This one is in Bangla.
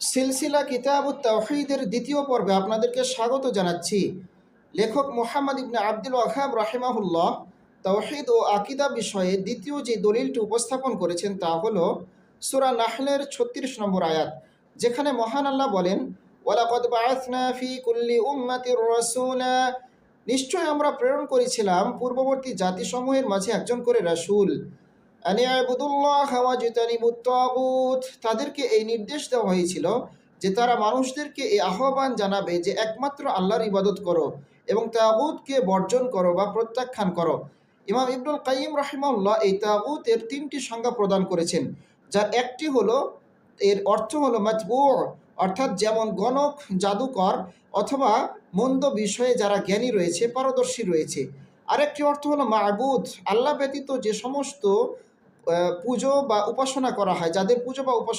সিলসিলা কিতাবুত তাওহীদের দ্বিতীয় পর্বে আপনাদেরকে স্বাগত জানাচ্ছি। লেখক মুহাম্মদ ইবনে আব্দুল ওয়াহাব রাহিমাহুল্লাহ তাওহীদ ও আকীদা বিষয়ে দ্বিতীয় যে দলিলটি উপস্থাপন করেছেন তা হলো সূরা নাহলের ৩৬ নম্বর আয়াত, যেখানে মহান আল্লাহ বলেন, ওয়ালাকাদ বাআসনা ফি কুল্লি উম্মাতির রাসূলা, নিশ্চয় আমরা প্রেরণ করেছিলাম পূর্ববর্তী জাতিসমূহের মাঝে একজন করে রাসূল, আনি আবুদুল্লাহ ওয়াজতানিবুত তাগুত, তাদেরকে এই নির্দেশ দেওয়া হয়েছিল যে তারা মানুষদেরকে এই আহ্বান জানাবে যে একমাত্র আল্লাহর ইবাদত করো এবং তাগুতকে বর্জন করো বা প্রত্যাখ্যান করো। ইমাম ইবনুল কাইয়িম রাহিমাহুল্লাহ এই তাগুতের তিনটি সংজ্ঞা প্রদান করেছেন, যার একটি হলো, এর অর্থ হলো মাতবু, অর্থাৎ যেমন গণক, জাদুকর অথবা মন্দ বিষয়ে যারা জ্ঞানী রয়েছে, পারদর্শী রয়েছে। আরেকটি অর্থ হলো মাবুদ, আল্লাহ ব্যতীত যে সমস্ত পুজো বা উপাসনা করা হয়, যাদের পুজো বা উপাসনা